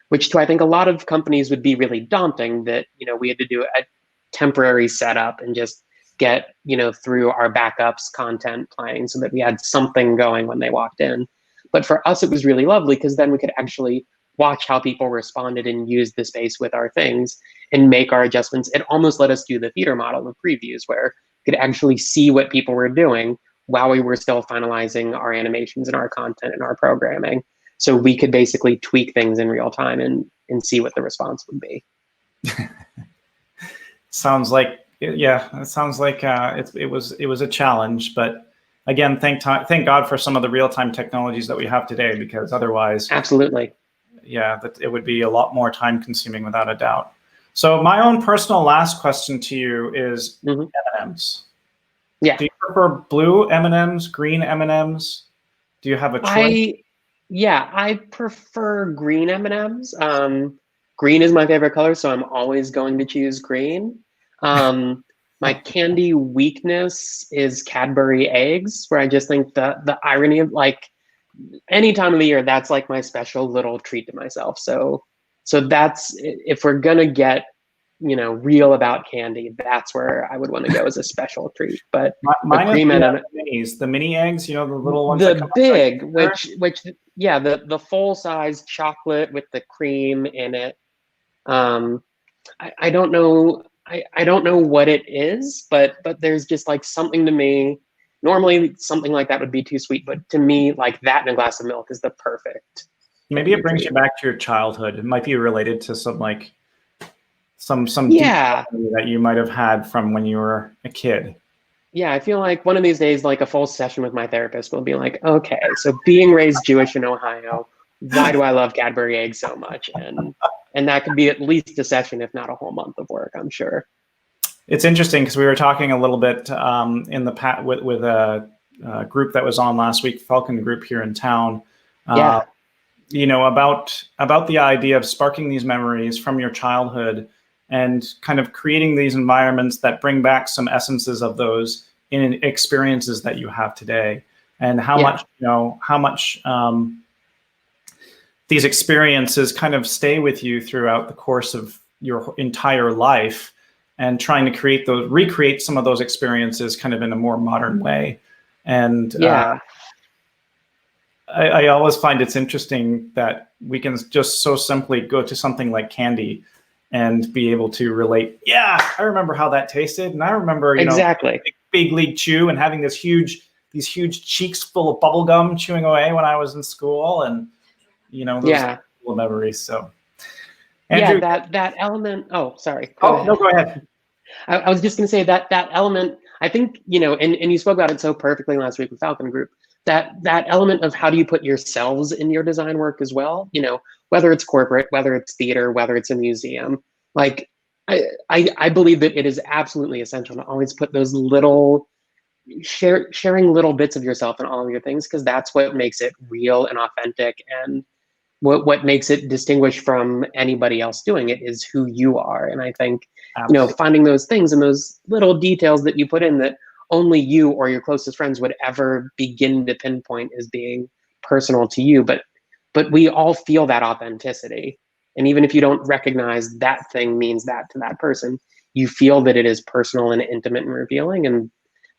which to I think a lot of companies would be really daunting, that, you know, we had to do a temporary setup and just get, you know, through our backups, content playing, so that we had something going when they walked in. But for us, it was really lovely, because then we could actually watch how people responded and use the space with our things and make our adjustments. It almost let us do the theater model of previews, where we could actually see what people were doing while we were still finalizing our animations and our content and our programming. So we could basically tweak things in real time and see what the response would be. Sounds like, yeah, it sounds like it was a challenge, but again, thank God for some of the real-time technologies that we have today, because otherwise, absolutely, yeah, that it would be a lot more time-consuming without a doubt. So my own personal last question to you is M&Ms. Yeah. Do you prefer blue M&Ms, green M&Ms? Do you have a choice? I prefer green M&Ms. Green is my favorite color, so I'm always going to choose green. My candy weakness is Cadbury eggs, where I just think the irony of, like, any time of the year, that's like my special little treat to myself. So that's, if we're gonna get, you know, real about candy, that's where I would want to go as a special treat. But mine cream is and minis, the mini eggs, you know, the little ones. The big, which yeah, the full size chocolate with the cream in it. I don't know. I don't know what it is, but there's just like something to me. Normally something like that would be too sweet, but to me, like that and a glass of milk is the perfect. Maybe it brings you back to your childhood. It might be related to some like some yeah that you might have had from when you were a kid. Yeah, I feel like one of these days, like a full session with my therapist will be like, okay, so being raised Jewish in Ohio, why do I love Cadbury eggs so much? And that could be at least a session, if not a whole month of work, I'm sure. It's interesting because we were talking a little bit in the with a group that was on last week, Falcon Group here in town. You know, about the idea of sparking these memories from your childhood and kind of creating these environments that bring back some essences of those in experiences that you have today, and how much, you know, how much these experiences kind of stay with you throughout the course of your entire life, and trying to recreate some of those experiences kind of in a more modern way. And I always find it's interesting that we can just so simply go to something like candy and be able to relate. Yeah, I remember how that tasted, and I remember, Exactly. big league chew and having these huge cheeks full of bubble gum chewing away when I was in school, and those little memories. So, Andrew, that element. Oh, sorry. Go ahead. No, go ahead. I was just going to say that element. I think and you spoke about it so perfectly last week with Falcon Group. That element of how do you put yourselves in your design work as well. Whether it's corporate, whether it's theater, whether it's a museum. Like I believe that it is absolutely essential to always put those little sharing little bits of yourself in all of your things, because that's what makes it real and authentic, and what makes it distinguished from anybody else doing it is who you are. And I think finding those things and those little details that you put in that only you or your closest friends would ever begin to pinpoint as being personal to you, but we all feel that authenticity. And even if you don't recognize that thing means that to that person, you feel that it is personal and intimate and revealing, and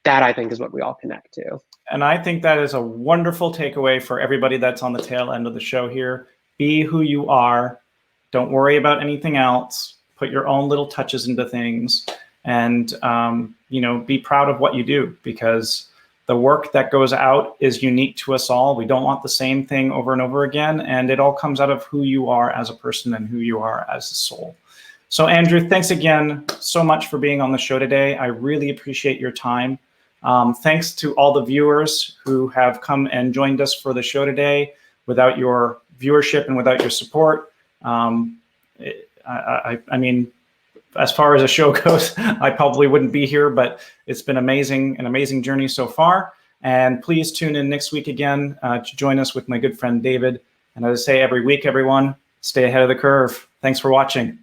that, I think, is what we all connect to. And I think that is a wonderful takeaway for everybody that's on the tail end of the show here. Be who you are. Don't worry about anything else. Put your own little touches into things, and be proud of what you do, because the work that goes out is unique to us all. We don't want the same thing over and over again, and it all comes out of who you are as a person and who you are as a soul. So, Andrew, thanks again so much for being on the show today. I really appreciate your time. Thanks to all the viewers who have come and joined us for the show today. Without your viewership and without your support, I mean, as far as a show goes, I probably wouldn't be here, but it's been an amazing journey so far. And please tune in next week again to join us with my good friend David. And as I say every week, everyone, stay ahead of the curve. Thanks for watching.